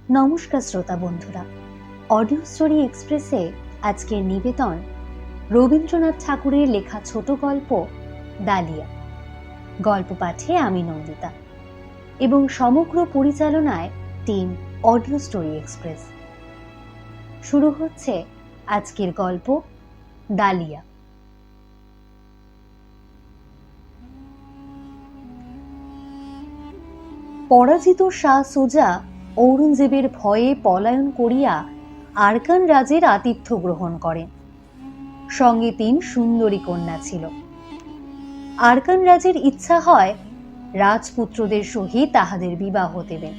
নমস্কার শ্রোতা বন্ধুরা, অডিও স্টোরি এক্সপ্রেসে আজকের নিবেদন রবীন্দ্রনাথ ঠাকুরের লেখা ছোট গল্প ডালিয়া। গল্প পাঠে আমি নন্দিতা এবং সমগ্র পরিচালনায় টিম অডিও স্টোরি এক্সপ্রেস। শুরু হচ্ছে আজকের গল্প ডালিয়া। পরাজিত শাহ সুজা ঔরঙ্গজেবের ভয়ে পলায়ন করিয়া আরকান রাজের আতিথ্য গ্রহণ করেন। সঙ্গে ৩ সুন্দরী কন্যা ছিল। আরকান রাজের ইচ্ছা হয় রাজপুত্রদের সহিত তাহাদের বিবাহ দেবেন।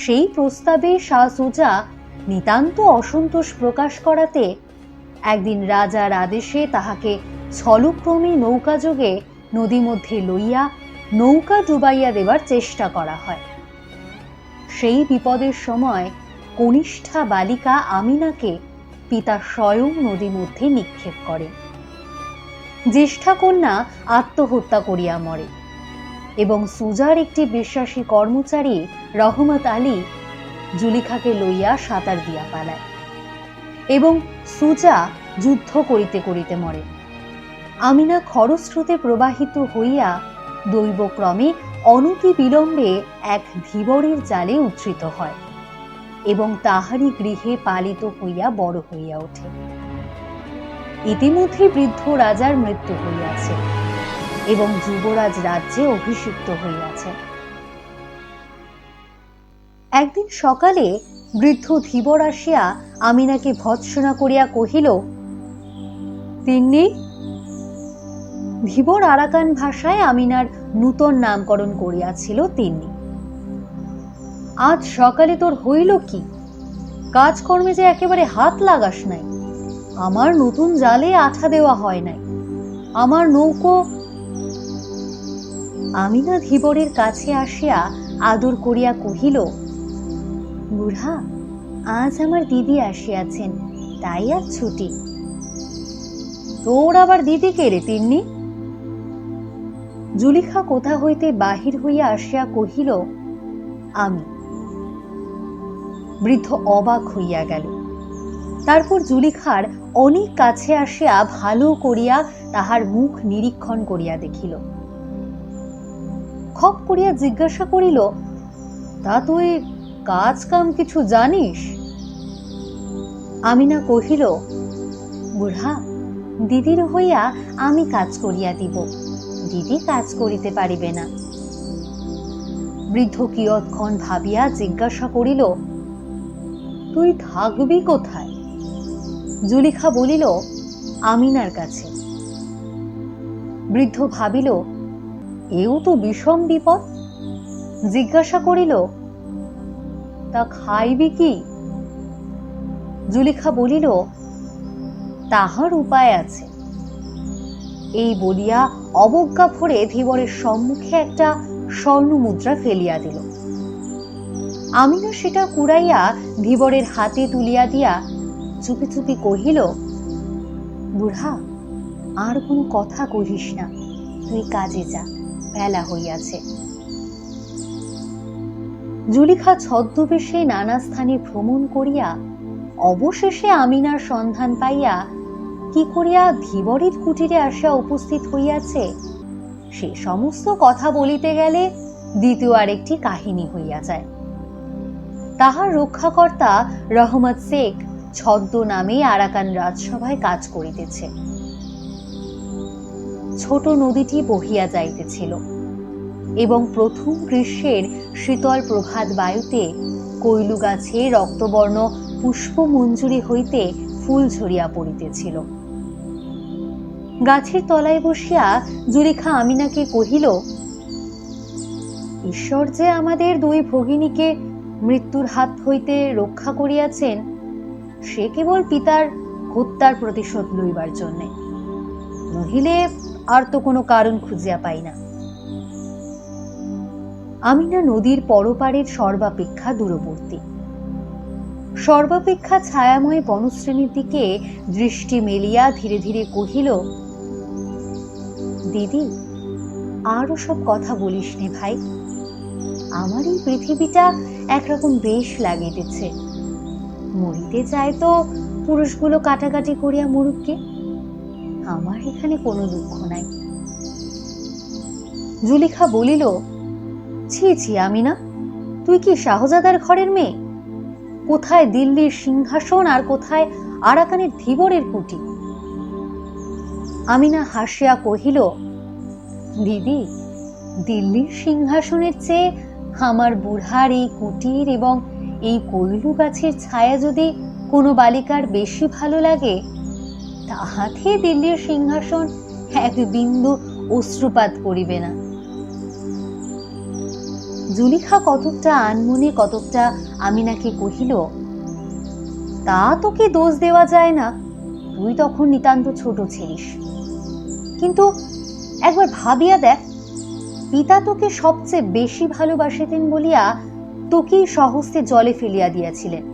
সেই প্রস্তাবে শাহ সুজা নিতান্ত অসন্তোষ প্রকাশ করাতে একদিন রাজার আদেশে তাহাকে ছলক্রমে নৌকাযোগে নদী মধ্যে লইয়া নৌকা ডুবাইয়া দেবার চেষ্টা করা হয়। সেই বিপদের সময় কনিষ্ঠা বালিকা আমিনাকে পিতা স্বয়ং নদী মধ্যে নিক্ষেপ করে। জ্যেষ্ঠা কন্যা আত্মহত্যা করিয়া মরে এবং সুজার একটি বিশ্বাসী কর্মচারী রহমত আলী জুলিখাকে লইয়া সাঁতার দিয়া পালায় এবং সুজা যুদ্ধ করিতে করিতে মরে। আমিনা খরস্রোতে প্রবাহিত হইয়া দৈবক্রমে অনতি বিলম্বে এক ধীবরের জালে উদ্ধৃত হয় এবং তাহারই গৃহে পালিত হইয়া বড় হইয়া ওঠে। ইতিমধ্যে বৃদ্ধ রাজার মৃত্যু হইয়াছে এবং যুবরাজ রাজ্যে অভিষিক্ত হইয়াছে। একদিন সকালে বৃদ্ধ ধীবর আসিয়া আমিনাকে ভৎসনা করিয়া কহিল, তিন্নি। ধীবর আরাকান ভাষায় আমিনার নূতন নামকরণ করিয়াছিল তিন্নি। আজ সকালে তোর হইল কি? কাজকর্মে যে একেবারে হাত লাগাস নাই। আমার নতুন জালে আঠা দেওয়া হয় নাই। আমার নৌকো। আমিনা ধীবরের কাছে আসিয়া আদর করিয়া কহিল, বুড়া, আজ আমার দিদি আসিয়াছেন, তাই আর ছুটি। তোর আবার দিদি কে রে তিন্নি? জুলিখা কোথা হইতে বাহির হইয়া আসিয়া কহিল, আমি। বৃদ্ধ অবাক হইয়া গেল। তারপর জুলিখার অনেক কাছে আসিয়া ভালো করিয়া তাহার মুখ নিরীক্ষণ করিয়া দেখিল। খপ করিয়া জিজ্ঞাসা করিল, তা তুই কাজ কাম কিছু জানিস? আমিনা কহিল, বুড়া, দিদির হইয়া আমি কাজ করিয়া দিব, দিদি কাজ করিতে পারিবে না। বৃদ্ধ কিয়ৎক্ষণ ভাবিয়া জিজ্ঞাসা করিল, তুই থাকবি কোথায়? জুলিখা বলিল, আমিনার কাছে। বৃদ্ধ ভাবিল, এও তো বিষম বিপদ। জিজ্ঞাসা করিল, তা খাইবি কি? জুলিখা বলিল, তাহার উপায় আছে। এই বলিয়া অবজ্ঞা ভরে ধীবরের সম্মুখে একটা স্বর্ণ মুদ্রা ফেলিয়া দিল। আমিনা সেটা কুড়াইয়া ধীবরের হাতে তুলিয়া দিয়া চুপি চুপি কহিল, বুড়া, আর কোনো কথা কহিস না, তুই কাজে যা, বেলা হইয়াছে। জুলিখা ছদ্মবেশে নানা স্থানে ভ্রমণ করিয়া অবশেষে আমিনার সন্ধান পাইয়া কি করিয়া ধীবরের কুটিরে আসিয়া উপস্থিত হইয়াছে, সে সমস্ত কথা বলিতে গেলে দ্বিতীয় আরেকটি কাহিনী হইয়া যায়। তাহার রক্ষাকর্তা রহমত শেখ ছদ্ম নামে আরাকান রাজসভায় কাজ করিতেছে। ছোট নদীটি বহিয়া যাইতেছিল এবং প্রথম গ্রীষ্মের শীতল প্রভাত বায়ুতে কৈলু গাছে রক্তবর্ণ পুষ্পমঞ্জুরি হইতে ফুল ঝরিয়া পড়িতেছিল। গাছের তলায় বসিয়া জুলিখা আমিনাকে কহিল, ঈশ্বর যে আমাদের 2 ভগিনীকে মৃত্যুর হাত হইতে রক্ষা করিয়াছেন, সে কেবল পিতার হত্যার প্রতিশোধ লইবার জন্যে, নহিলে আর তো কোনো কারণ খুঁজিয়া পাই না। আমিনা নদীর পরপারের সর্বাপেক্ষা দূরবর্তী, সর্বাপেক্ষা ছায়াময় বনশ্রেণীর দিকে দৃষ্টি মেলিয়া ধীরে ধীরে কহিল, দিদি, আর সব কথা বলিস নে ভাই। আমার এই পৃথিবীটা একরকম বেশ লাগিতেছে। মরিতে চায় তো পুরুষগুলো কাটাকাটি করিয়া মরুককে, আমার এখানে কোনো দুঃখ নাই। জুলিখা বলিল, ছি ছি আমিনা, তুই কি শাহজাদার ঘরের মেয়ে? কোথায় দিল্লির সিংহাসন আর কোথায় আরাকানের ধীবরের কুটি? আমিনা হাসিয়া কহিল, দিদি, দিল্লির সিংহাসনের চেয়ে আমার বুড়ার এই কুটির এবং এই কৈলু গাছের ছায়া যদি কোনো বালিকার বেশি ভালো লাগে, তাহাতে দিল্লির সিংহাসন এক বিন্দু অশ্রুপাত করিবে না। জুলিখা কতকটা আনমনে কতকটা আমিনাকে কহিল, তা তোকে দোষ দেওয়া যায় না, তুই তখন নিতান্ত ছোট ছিলিস। কিন্তু একবার ভাবিয়া দেখ, পিতা তোকে সবচেয়ে বেশি ভালোবাসিতেন বলিয়া তোকেই সহস্তে জলে ফেলিয়া দিয়াছিলেন।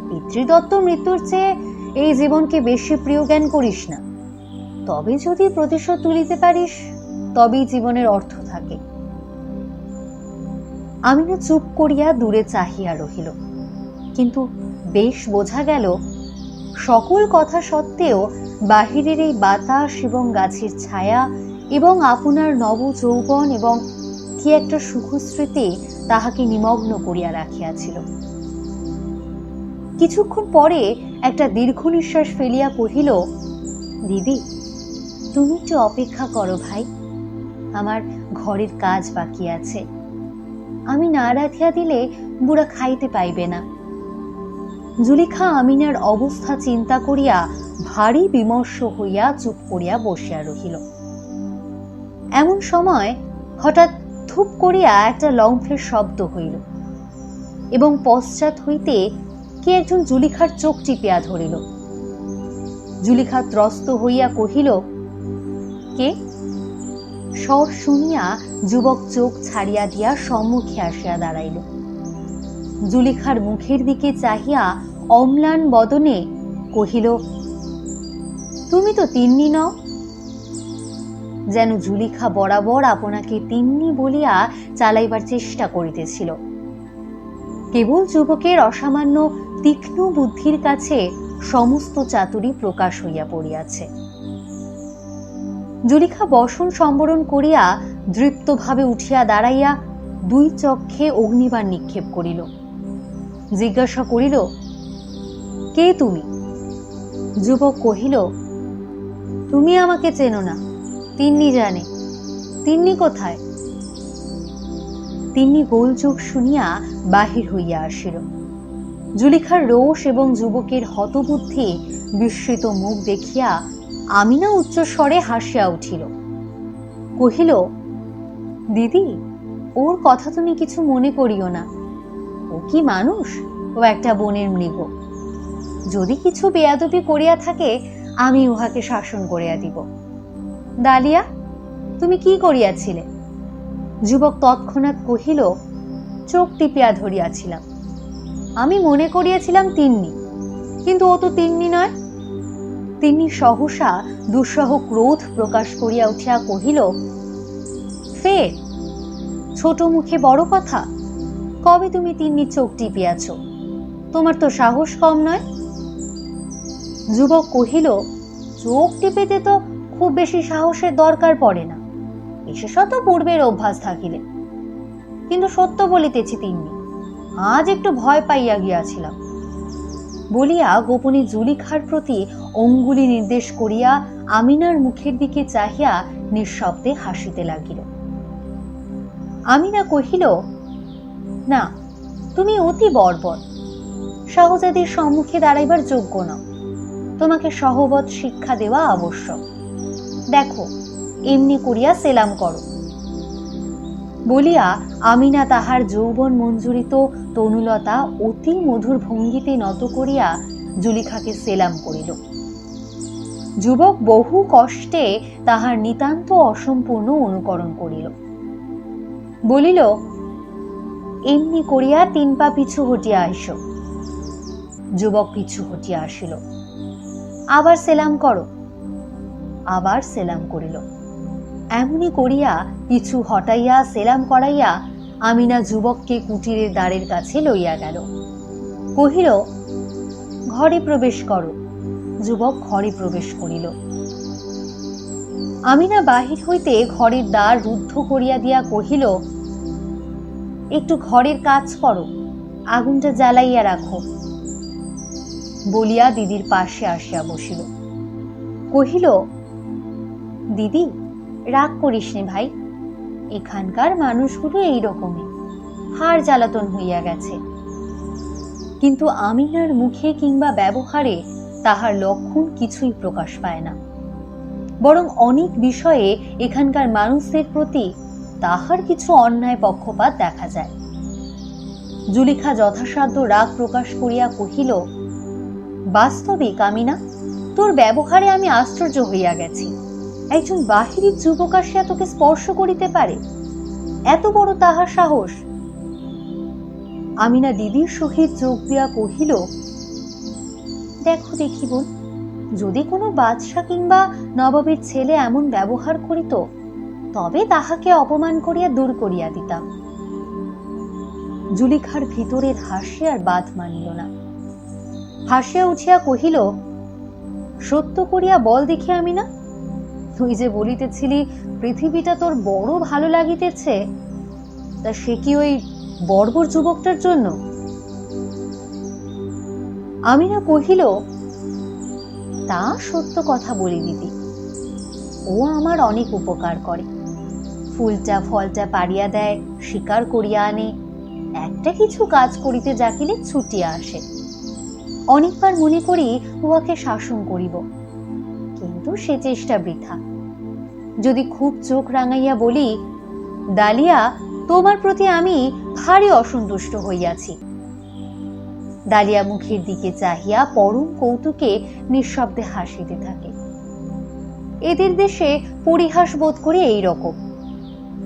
পিতৃদত্ত মৃত্যুর চেয়ে এই জীবনকে বেশি প্রিয় জ্ঞান করিস না। তবে যদি প্রতিশোধ তুলিতে পারিস, তবেই জীবনের অর্থ থাকে। আমিনা চুপ করিয়া দূরে চাহিয়া রহিল, কিন্তু বেশ বোঝা গেল সকল কথা সত্ত্বেও বাহিরের এই বাতাস এবং গাছের ছায়া এবং আপনার নব যৌবন এবং কি একটা সুখস্মৃতি তাহাকে নিমগ্ন করিয়া রাখিয়াছিল। কিছুক্ষণ পরে একটা দীর্ঘ নিঃশ্বাস ফেলিয়া কহিল, দিদি, তুমি একটু অপেক্ষা করো ভাই, আমার ঘরের কাজ বাকি আছে। আমি না রাখিয়া দিলে বুড়া খাইতে পাইবে না। জুলিখা আমিনার অবস্থা চিন্তা করিয়া ভারী বিমর্ষ হইয়া চুপ করিয়া বসিয়া রহিল। এমন সময় হঠাৎ থুপ করিয়া একটা লম্ফের শব্দ হইল এবং পশ্চাৎ হইতে কে একজন জুলিখার চোখ টিপিয়া ধরিল। জুলিখা ত্রস্ত হইয়া কহিল, কে? স্বর শুনিয়া যুবক চোখ ছাড়িয়া দিয়া সম্মুখে আসিয়া দাঁড়াইল। জুলিখার মুখের দিকে চাহিয়া অম্লান বদনে কহিল, তুমি তো তিন্নি নও। যেন জুলিখা বরাবর আপনাকে তিন্নি বলিয়া চালাইবার চেষ্টা করিতেছিল। কেবল যুবকের অসামান্য তীক্ষ্ণ বুদ্ধির কাছে সমস্ত চাতুরী প্রকাশ হইয়া পড়িয়াছে। জুলিখা বসন সম্বরণ করিয়া দৃপ্তভাবে উঠিয়া দাঁড়াইয়া দুই চক্ষে অগ্নিবাণ নিক্ষেপ করিল। জিজ্ঞাসা করিল, কে তুমি? যুবক কহিল, তুমি আমাকে চেনো না, তিন্নি জানে। তিন্নি কোথায়? তিন্নি গোল চোখ শুনিয়া বাহির হইয়া আসিল। জুলিখার রোষ এবং যুবকের হতবুদ্ধি বিস্মিত মুখ দেখিয়া আমিনা উচ্চ স্বরে হাসিয়া উঠিল। কহিল, দিদি, ওর কথা তুমি কিছু মনে করিও না। ও কি মানুষ? ও একটা বনের মৃগ। যদি কিছু বেয়াদবি করিয়া থাকে, আমি উহাকে শাসন করিয়া দিব। ডালিয়া, তুমি কি করিয়াছিলে? যুবক তৎক্ষণাৎ কহিল, চোখ টিপিয়া ধরিয়াছিলাম। আমি মনে করিয়াছিলাম তিন্নি, কিন্তু ও তো তিন্নি নয়। তিন্নি সহসা দুঃসহ ক্রোধ প্রকাশ করিয়া উঠিয়া কহিল, ফের ছোট মুখে বড় কথা। কবে তুমি তিন্নির চোখ টিপিয়াছ? তোমার তো সাহস কম নয়। যুবক কহিল, চোখ টিপিতে তো খুব বেশি সাহসের দরকার পড়ে না, বিশেষত পূর্বের অভ্যাস থাকিলে। কিন্তু সত্য বলিতেছি তিন্নি, আজ একটু ভয় পাইয়া গিয়াছিলাম। বলিয়া গোপনে জুলিখার প্রতি অঙ্গুলি নির্দেশ করিয়া আমিনার মুখের দিকে চাহিয়া নিঃশব্দে হাসিতে লাগিল। আমিনা কহিল, না, তুমি অতি বর্বর, শাহজাদির সম্মুখে দাঁড়াইবার যোগ্য নও। তোমাকে সহবত শিক্ষা দেওয়া আবশ্যক। দেখো, এমনি করিয়া সেলাম করো। বলিয়া আমিনা তাহার যৌবন মঞ্জুরিত তনুলতা অতি মধুর ভঙ্গিতে নত করিয়া জুলিখাকে সেলাম করিল। যুবক বহু কষ্টে তাহার নিতান্ত অসম্পূর্ণ অনুকরণ করিল। বলিল, এমনি করিয়া 3 পা পিছু হটিয়া আইস। যুবক পিছু হটিয়া আসিল। আবার সেলাম করো। আবার সেলাম করিল। এমনি করিয়া পিছু হটাইয়া সেলাম করাইয়া আমিনা যুবককে কুটিরের দ্বারের কাছে লইয়া গেল। কহিল, ঘরে প্রবেশ করো। যুবক ঘরে প্রবেশ করিল। আমিনা বাহির হইতে ঘরের দ্বার রুদ্ধ করিয়া দিয়া কহিল, একটু ঘরের কাজ করো, আগুনটা জ্বালাইয়া রাখো। বলিয়া দিদির পাশে আসিয়া বসিল। কহিল, দিদি, রাগ করিস নে ভাই, এখানকার মানুষগুলো এইরকমই, হাড় জ্বালাতন হইয়া গেছে। কিন্তু আমিনার মুখে কিংবা ব্যবহারে তাহার লক্ষণ কিছুই প্রকাশ পায় না, বরং অনেক বিষয়ে এখানকার মানুষদের প্রতি তাহার কিছু অন্যায় পক্ষপাত দেখা যায়। জুলিখা যথাসাধ্য রাগ প্রকাশ করিয়া কহিল, বাস্তবিক আমিনা, তোর ব্যবহারে আমি আশ্চর্য হইয়া গেছি। একজন বাহিরের যুবক আসিয়া তোকে স্পর্শ করিতে পারে, এত বড় তাহার সাহস। আমিনা দিদির সহিত চোখ দিয়া কহিল, দেখো দেখি বোন, যদি কোনো বাদশা কিংবা নবাবের ছেলে এমন ব্যবহার করিত, তবে তাহাকে অপমান করিয়া দূর করিয়া দিতাম। জুলিখার ভিতরের হাসি আর বাদ মানিল না। হাসিয়া উঠিয়া কহিল, সত্য করিয়া বল দেখি আমিনা, তুই যে বলিতেছিলি পৃথিবীটা তোর বড় ভালো লাগিতেছে, তা সে কি ওই বর্বর যুবকটার জন্য? আমিনা কহিল, তা সত্য কথা বলি দিদি, ও আমার অনেক উপকার করে, ফুলটা ফলটা পাড়িয়া দেয়, শিকার করিয়া আনে, একটা কিছু কাজ করিতে যাকিলে ছুটিয়া আসে। অনেকবার মনে করি উহাকে শাসন করিব, কিন্তু সে চেষ্টা বৃথা। যদি খুব চোখ রাঙাইয়া বলি, ডালিয়া, তোমার প্রতি আমি ভারী অসন্তুষ্ট হইয়াছি, ডালিয়া মুখের দিকে চাহিয়া পরম কৌতুকে নিঃশব্দে হাসিতে থাকে। এদের দেশে পরিহাস বোধ করে এই রকম,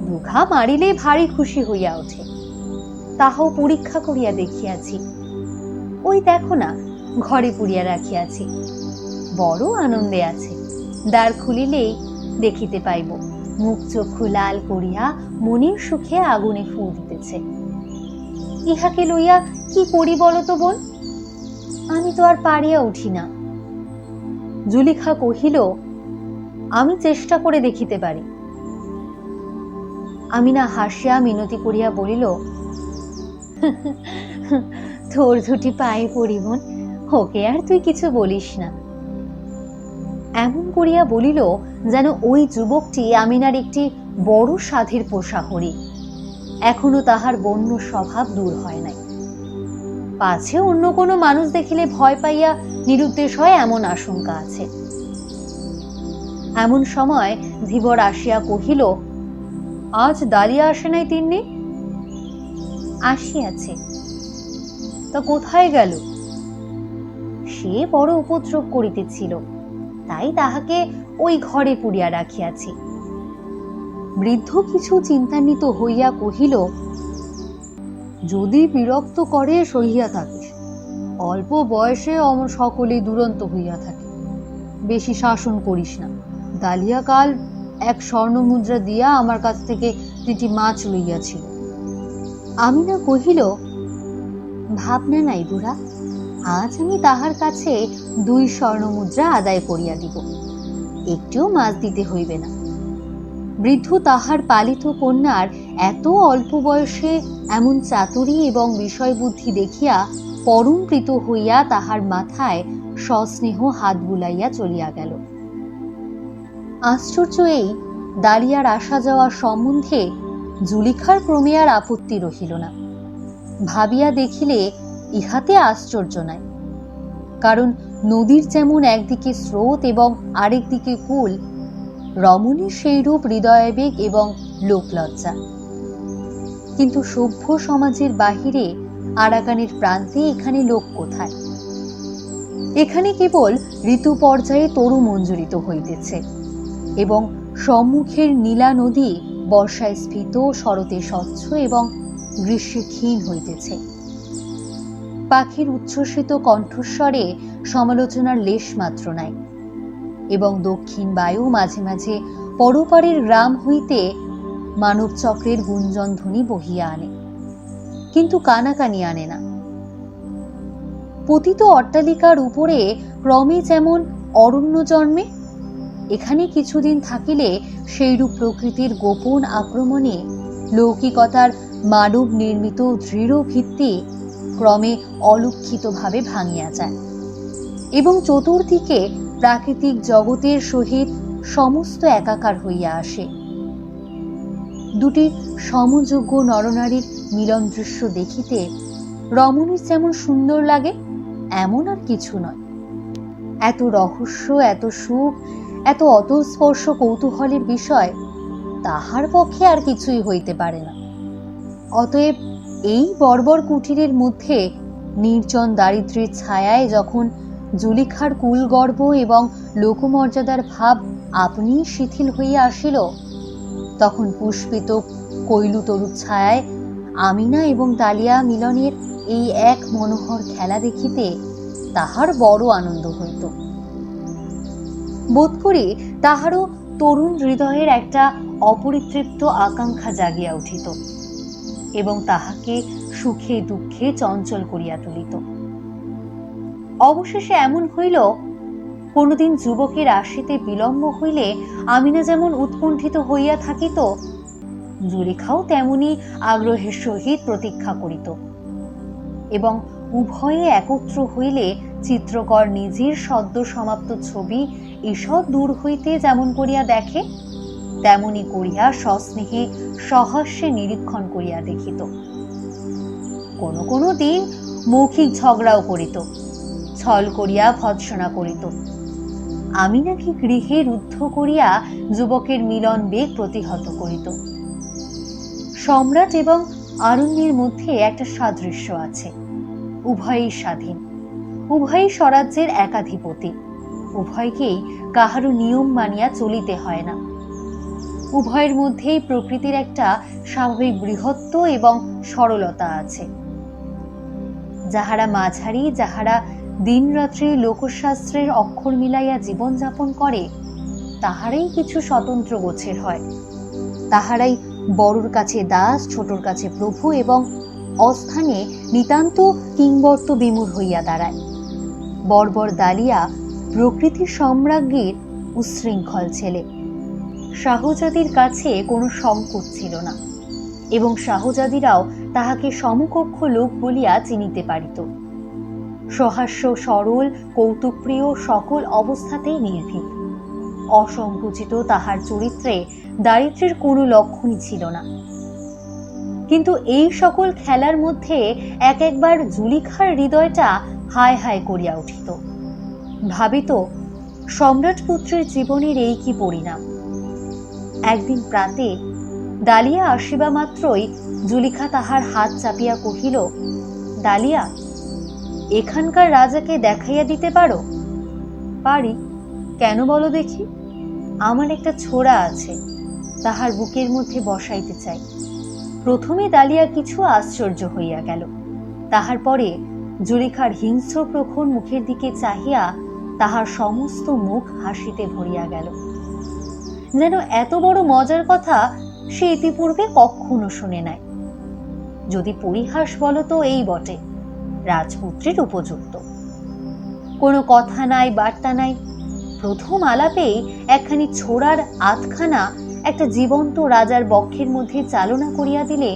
দুঘা মারিলে ভারী খুশি হইয়া ওঠে, তাহাও পরীক্ষা করিয়া দেখিয়াছি। ওই দেখো না, ঘরে পুড়িয়া রাখিয়াছি, বড় আনন্দে আছে, দ্বার খুলিলেই দেখিতে পাইব মুখ চক্ষু লাল করিয়া মনের সুখে আগুনে ফু দিতেছে। ইহাকে লইয়া কি করি বলো তো বোন, আমি তো আর পারিয়া উঠি না। জুলিখা কহিল, আমি চেষ্টা করে দেখিতে পারি। আমিনা হাসিয়া মিনতি করিয়া বলিল, তোর দুটি পায়ে পড়ি বোন, ওকে আর তুই কিছু বলিস না। এমন করিয়া বলিল যেন ওই যুবকটি আমিনার একটি বড় সাধের পোষাহরি, এখনো তাহার বন্য স্বভাব দূর হয় নাই। পাছে অন্য কোনো মানুষ দেখিলে ভয় পাইয়া নিরুদ্দেশ হয় এমন আশঙ্কা আছে। এমন সময় ধীবর আসিয়া কহিল, আজ ডালিয়া আসে নাই তিন্নি? আসিয়াছে। তা কোথায় গেল? সে বড় উপদ্রব করিতেছিল, তাই তাহাকে ওই ঘরে পুড়িয়া রাখিয়াছি। বৃদ্ধ কিছু চিন্তান্বিত হইয়া কহিল, যদি বিরক্ত করে সহিয়া থাকিস, অল্প বয়সে সকলেই দুরন্ত হইয়া থাকে, বেশি শাসন করিস না। ডালিয়া কাল এক স্বর্ণ মুদ্রা দিয়া আমার কাছ থেকে 3টি মাছ লইয়াছিল। আমিনা কহিল, ভাবনা নাই বুড়া, আজ আমি তাহার কাছে 2 স্বর্ণ মুদ্রা আদায় করিয়া দিব, একটিও মাছ দিতে হইবে না। বৃদ্ধ তাহার পালিত কন্যার এত অল্প বয়সে এমন চাতুরী এবং বিষয় বুদ্ধি দেখিয়া পরম প্রীত হইয়া তাহার মাথায় সস্নেহ হাত বুলাইয়া চলিয়া গেল। আশ্চর্য এই, ডালিয়ার আসা যাওয়া সম্বন্ধে জুলিখার ক্রমে আর আপত্তি রহিল না। ভাবিয়া দেখিলে ইহাতে আশ্চর্য নাই, কারণ নদীর যেমন একদিকে স্রোত এবং আরেক দিকে কূল, রমণীর সেই রূপ হৃদয়াবেগ এবং লোকলজ্জা। কিন্তু সভ্য সমাজের বাহিরে আরাকানের প্রান্তে এখানে লোক কোথায়? এখানে কেবল ঋতু পর্যায়ে তরু মঞ্জুরিত হইতেছে এবং সম্মুখের নীলা নদী বর্ষায় স্ফীত, শরতে স্বচ্ছ এবং গ্রীষ্মে ক্ষীণ হইতেছে। পাখির উচ্ছ্বসিত কণ্ঠস্বরে সমালোচনার লেশ মাত্র নাই, এবং দক্ষিণ বায়ু মাঝে মাঝে পরপারের গ্রাম হইতে মানব চক্রের গুঞ্জন ধ্বনি বহিয়া আনে, কিন্তু কানাকানি আনে না। পতিত অট্টালিকার উপরে ক্রমে যেমন অরণ্য জন্মে, এখানে কিছুদিন থাকিলে সেইরূপ প্রকৃতির গোপন আক্রমণে লৌকিকতার মানব নির্মিত দৃঢ় ভিত্তি ক্রমে অলক্ষিতভাবে ভাঙিয়া যায় এবং চতুর্দিকে প্রাকৃতিক জগতের সহিত সমস্ত একাকার হইয়া আসে। দুটি সমযোগ্য নরনারীর মিলন দৃশ্য দেখিতে রমণীর যেমন সুন্দর লাগে, এমন আর কিছু নয়। এত রহস্য, এত সুখ, এত অতস্পর্শ কৌতূহলের বিষয় তাহার পক্ষে আর কিছুই হইতে পারে না। অতএব এই বর্বর কুটিরের মধ্যে নির্জন দারিদ্র্যের ছায়ায় যখন জুলিখার কুলগর্ব এবং লোকমর্যাদার ভাব আপনি শিথিল হইয়া আসিল, তখন পুষ্পিত কৈলুতরুর ছায়ায় আমিনা এবং দালিয়া মিলনের এই এক মনোহর খেলা দেখিতে তাহার বড় আনন্দ হইত। বোধ করি তাহারও তরুণ হৃদয়ের একটা অপরিতৃপ্ত আকাঙ্ক্ষা জাগিয়া উঠিত এবং তাহাকে সুখে দুঃখে চঞ্চল করিয়া তুলিত। অবশেষে এমন হইল, কোনদিন যুবকের আসিতে বিলম্ব হইলে আমিনা যেমন উৎকণ্ঠিত হইয়া থাকিত, জুলিখাও তেমনি আগ্রহের সহিত প্রতীক্ষা করিত এবং উভয়ে একত্র হইলে চিত্রকর নিজের সদ্য সমাপ্ত ছবি ঈষৎ দূর হইতে যেমন করিয়া দেখে, তেমনি করিয়া সস্নেহে সহাস্যে নিরীক্ষণ করিয়া দেখিত। কোনো কোনো দিন মৌখিক ঝগড়াও করিত, ছল করিয়া ভৎসনা করিত। আমি নাকি গৃহে রুদ্ধ করিয়া যুবকের মিলন বেগ প্রতিহত করিত। সম্রাট এবং আরণ্যের মধ্যে একটা সাদৃশ্য আছে। উভয়ই স্বাধীন, উভয়ই স্বরাজ্যের একাধিপতি, উভয়কেই কাহারও নিয়ম মানিয়া চলিতে হয় না। উভয়ের মধ্যেই প্রকৃতির একটা স্বাভাবিক বৃহত্ব এবং সরলতা আছে। যাহারা মাঝারি, যাহারা দিনরাত্রি লোকশাস্ত্রের অক্ষর মিলাইয়া জীবন যাপন করে, তাহারাই কিছু স্বতন্ত্র গোছের হয়। তাহারাই বড়র কাছে দাস, ছোটর কাছে প্রভু এবং অস্থানে নিতান্ত কিংবর্ত বিমূঢ় হইয়া দাঁড়ায়। বর্বর দালিয়া প্রকৃতির সম্রাজ্ঞীর উচ্ছৃঙ্খল ছেলে। শাহজাদির কাছে কোনো সংকট ছিল না এবং শাহজাদিরাও তাহাকে সমকক্ষ লোক বলিয়া চিনিতে পারিত। সহাস্য, সরল, কৌতুকপ্রিয়, সকল অবস্থাতেই নির্ভীক। অসংকুচিত তাহার চরিত্রে দারিদ্র্যের কোনো লক্ষণই ছিল না। কিন্তু এই সকল খেলার মধ্যে এক একবার জুলিখার হৃদয়টা হায় হায় করিয়া উঠিত। ভাবিত, সম্রাট পুত্রের জীবনের এই কি পরিণাম। একদিন প্রাতে দালিয়া আসিবা মাত্রই জুলিখা তাহার হাত চাপিয়া কহিল, দালিয়া, এখানকার রাজাকে দেখাইয়া দিতে পারো? পারি, কেন বলো দেখি? আমার একটা ছোড়া আছে, তাহার বুকের মধ্যে বসাইতে চাই। প্রথমে দালিয়া কিছু আশ্চর্য হইয়া গেল, তাহার পরে জুলিখার হিংস্র প্রখর মুখের দিকে চাহিয়া তাহার সমস্ত মুখ হাসিতে ভরিয়া গেল, যেন এত বড় মজার কথা সে ইতিপূর্বে কখনো শুনে নাই। যদি পরিহাস বলো তো এই বটে, রাজপুত্রের উপযুক্ত। কোনো কথা নাই, বার্তা নাই, প্রথম আলাপেই একখানি ছোড়ার আধখানা একটা জীবন্ত রাজার বক্ষের মধ্যে চালনা করিয়া দিলে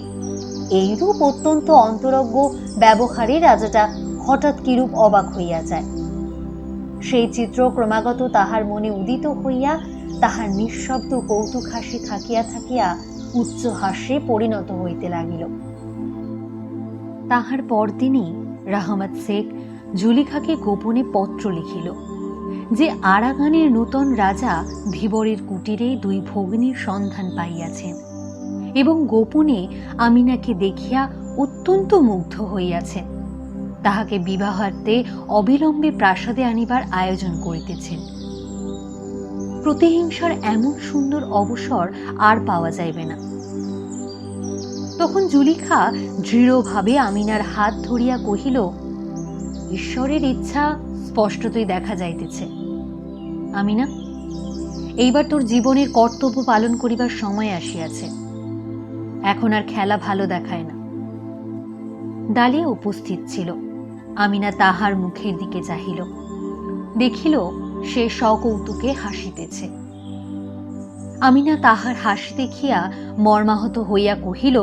এইরূপ অত্যন্ত অন্তরজ্ঞ ব্যবহারে রাজাটা হঠাৎ কিরূপ অবাক হইয়া যায়। সেই চিত্র ক্রমাগত তাহার মনে উদিত হইয়া তাহার নিঃশব্দ কৌতুক হাসি থাকিয়া থাকিয়া উচ্চ হাস্যে পরিণত হইতে লাগিল। তাহার পরদিনই রাহমাত শেখ জুলিখাকে গোপনে পত্র লিখিল যে আরাকানের নূতন রাজা ধীবরের কুটিরে দুই ভগ্নীর সন্ধান পাইয়াছেন এবং গোপনে আমিনাকে দেখিয়া অত্যন্ত মুগ্ধ হইয়াছেন। তাহাকে বিবাহার্থে অবিলম্বে প্রাসাদে আনিবার আয়োজন করিতেছেন। প্রতিহিংসার এমন সুন্দর অবসর আর পাওয়া যাইবে না। তখন জুলিখা দৃঢ়ভাবে আমিনার হাত ধরিয়া কহিল, ঈশ্বরের ইচ্ছা স্পষ্টতই দেখা যাইতেছে। আমিনা, এইবার তোর জীবনের কর্তব্য পালন করিবার সময় আসিয়াছে। এখন আর খেলা ভালো দেখায় না। ডালিয়া উপস্থিত ছিল। আমিনা তাহার মুখের দিকে চাহিল, দেখিল সে সকৌতুকে হাসিতেছে। আমিনা তাহার হাসি দেখিয়া মর্মাহত হইয়া কহিল,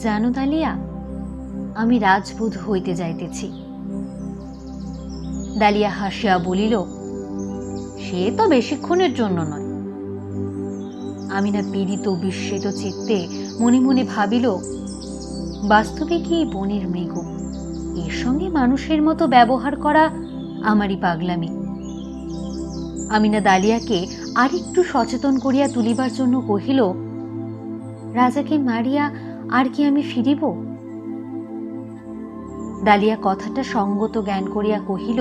জানো ডালিয়া, আমি রাজপুত হইতে যাইতেছি। ডালিয়া হাসিয়া বলিল, সে তো বেশিক্ষণের জন্য নয়। আমিনা পীড়িত বিস্মিত চিত্তে মনে মনে ভাবিল, বাস্তবে কি বনের মৃগ, এর সঙ্গে মানুষের মতো ব্যবহার করা আমারই পাগলামি। আমিনা ডালিয়াকে আরেকটু সচেতন করিয়া তুলিবার জন্য কহিল, রাজাকে মারিয়া আর কি আমি ফিরিব? ডালিয়া কথাটা সঙ্গত জ্ঞান করিয়া কহিল,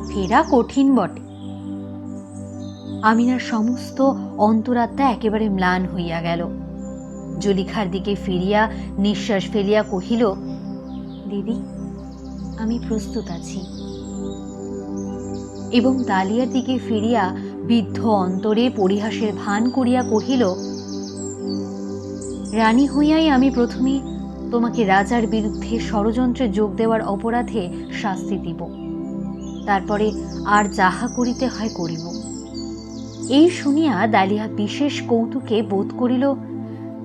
ফেরা কঠিন বটে। আমিনার সমস্ত অন্তরাত্মা একেবারে ম্লান হইয়া গেল। জুলিখার দিকে ফিরিয়া নিঃশ্বাস ফেলিয়া কহিল, দিদি, আমি প্রস্তুত আছি। এবং ডালিয়ার দিকে ফিরিয়া বিদ্ধ অন্তরে পরিহাসের ভান করিয়া কহিল, রানী হইয়াই আমি প্রথমে তোমাকে রাজার বিরুদ্ধে ষড়যন্ত্রে যোগ দেওয়ার অপরাধে শাস্তি দিব, তারপরে আর যাহা করিতে হয় করিব। এই শুনিয়া ডালিয়া বিশেষ কৌতুকে বোধ করিল,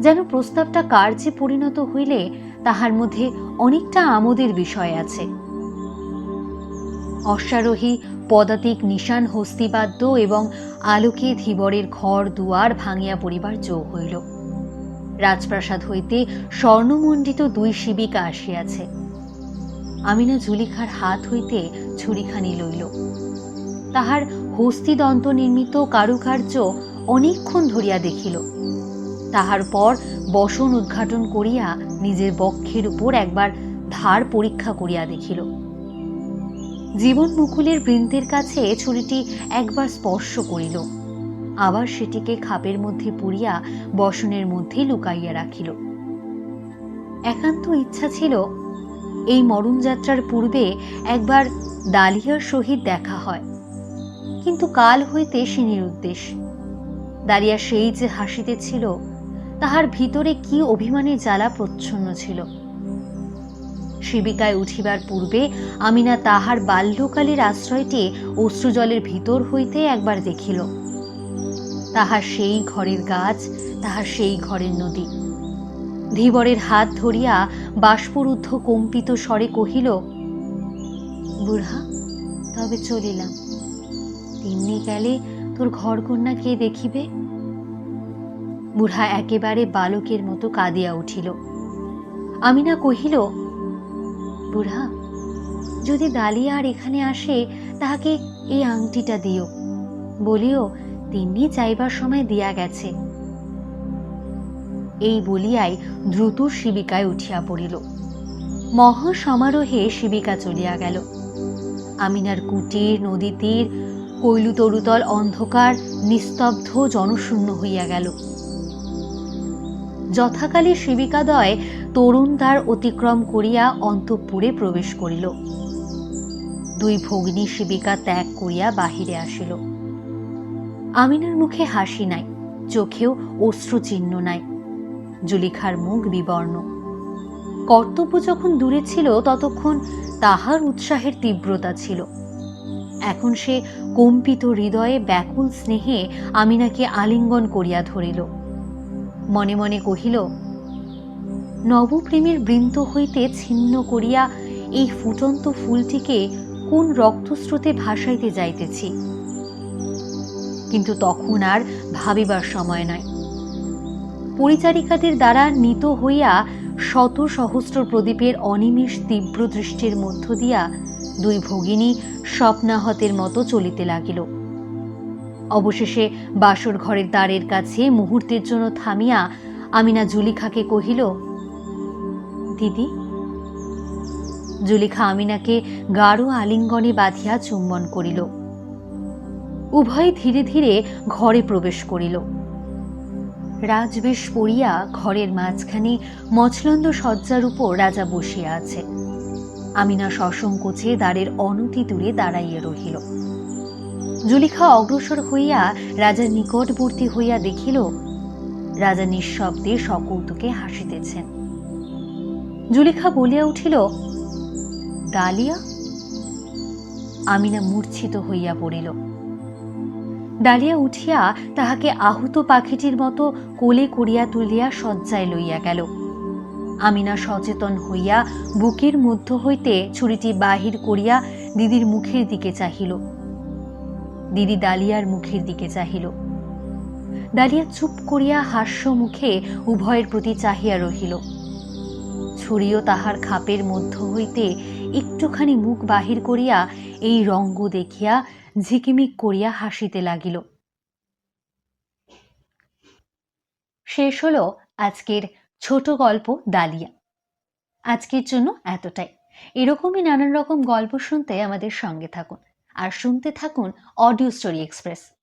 যেন প্রস্তাবটা কার্যে পরিণত হইলে তাহার মধ্যে অনেকটা আমোদের বিষয় আছে। অশ্বারোহী পদাতিক নিশান হস্তিবাদ্য এবং আলোকে ধীবরের ঘর দুয়ার ভাঙিয়া পড়িবার জো হইল। রাজপ্রাসাদ হইতে স্বর্ণমণ্ডিত 2 শিবিকা আসিয়াছে। আমিনা জুলিখার হাত হইতে ছুরিখানি লইল। তাহার হস্তিদন্ত নির্মিত কারুকার্য অনেকক্ষণ ধরিয়া দেখিল। তাহার পর বসন উদ্ঘাটন করিয়া নিজের বক্ষের উপর একবার ধার পরীক্ষা করিয়া দেখিল। জীবন মুকুলের বৃন্তের কাছে ছুরিটি একবার স্পর্শ করিল, আবার সেটিকে খাপের মধ্যে পুরিয়া বসনের মধ্যে লুকাইয়া রাখিল। একান্ত ইচ্ছা ছিল এই মরণযাত্রার পূর্বে একবার ডালিয়ার সহিত দেখা হয়, কিন্তু কাল হইতে সে নিরুদ্দেশ। ডালিয়া সেই যে হাসিতেছিল, তাহার ভিতরে কি অভিমানের জ্বালা প্রচ্ছন্ন ছিল। শিবিকায় উঠিবার পূর্বে আমিনা তাহার বাল্যকালের আশ্রয়টি অশ্রুজলের ভিতর হইতে একবার দেখিল। তাহার সেই ঘরের গাছ, তাহার সেই ঘরের নদী। ধীবরের হাত ধরিয়া বাষ্পরুদ্ধ কম্পিত স্বরে কহিল, বুড়া, তবে চলিলাম। তিন্নি গেলে তোর ঘরকন্যা কে দেখিবে? বুড়া একেবারে বালকের মতো কাঁদিয়া উঠিল। আমিনা কহিল, বুড়া, যদি ডালিয়া আর এখানে আসে তাহাকে এই আংটিটা দিও, বলিও তিন্নি যাইবার সময় দিয়া গেছে। এই বলিয়াই দ্রুত শিবিকায় উঠিয়া পড়িল। মহা সমারোহে শিবিকা চলিয়া গেল। আমিনার কুটির, নদী তীর, কৈলু তরুতল অন্ধকার, নিস্তব্ধ, জনশূন্য হইয়া গেল। যথাকালে শিবিকাদ্বয় তরুণ দ্বার অতিক্রম করিয়া অন্তঃপুরে প্রবেশ করিল। 2 ভগিনী শিবিকা ত্যাগ করিয়া বাহিরে আসিল। আমিনার মুখে হাসি নাই, চোখেও অশ্রুচিহ্ন নাই। জুলিখার মুখ বিবর্ণ। কর্তব্য যখন দূরে ছিল ততক্ষণ তাহার উৎসাহের তীব্রতা ছিল। এখন সে কম্পিত হৃদয়ে ব্যাকুল স্নেহে আমিনাকে আলিঙ্গন করিয়া ধরিল। মনে মনে কহিল, নবপ্রেমের বৃন্ত হইতে ছিন্ন করিয়া এই ফুটন্ত ফুলটিকে কোন রক্তস্রোতে ভাসাইতে যাইতেছি। কিন্তু তখন আর ভাবিবার সময় নাই। পরিচারিকাদের দ্বারা নীত হইয়া শত সহস্র প্রদীপের অনিমেষ তীব্র দৃষ্টির মধ্য দিয়া 2 ভগিনী স্বপ্নাহতের মতো চলিতে লাগিল। অবশেষে বাসর ঘরের দ্বারের কাছে মুহূর্তের জন্য থামিয়া আমিনা জুলিখাকে কহিল, দিদি। জুলিখা আমিনাকে গাঢ় আলিঙ্গনে বাঁধিয়া চুম্বন করিল। উভয়ে ধীরে ধীরে ঘরে প্রবেশ করিল। রাজবেশ পরিয়া ঘরের মাঝখানে মচলন্দ শয্যার উপর রাজা বসিয়া আছে। আমিনা সসংকোচে দ্বারের অনতি দূরে দাঁড়াইয়া রহিল। জুলিখা অগ্রসর হইয়া রাজার নিকটবর্তী হইয়া দেখিল রাজা নিঃশব্দে সকৌতুকে হাসিতেছেন। জুলেখা বলিয়া উঠিল, ডালিয়া? আমিনা মূর্ছিত হইয়া পড়িল। ডালিয়া উঠিয়া তাহাকে আহত পাখিটির মতো কোলে করিয়া তুলিয়া শয্যায় লইয়া গেল। আমিনা সচেতন হইয়া বুকের মধ্য হইতে ছুরিটি বাহির করিয়া দিদির মুখের দিকে চাহিল। দিদি ডালিয়ার মুখের দিকে চাহিল। ডালিয়া চুপ করিয়া হাস্য মুখে উভয়ের প্রতি চাহিয়া রহিল। ছুরিও তাহার খাপের মধ্য হইতে একটুখানি মুখ বাহির করিয়া এই রঙ্গ দেখিয়া ঝিকিমিক করিয়া হাসিতে লাগিল। শেষ হলো আজকের ছোট গল্প ডালিয়া। আজকের জন্য এতটাই। এরকমই নানান রকম গল্প শুনতে আমাদের সঙ্গে থাকুন আর শুনতে থাকুন অডিও স্টোরি এক্সপ্রেস।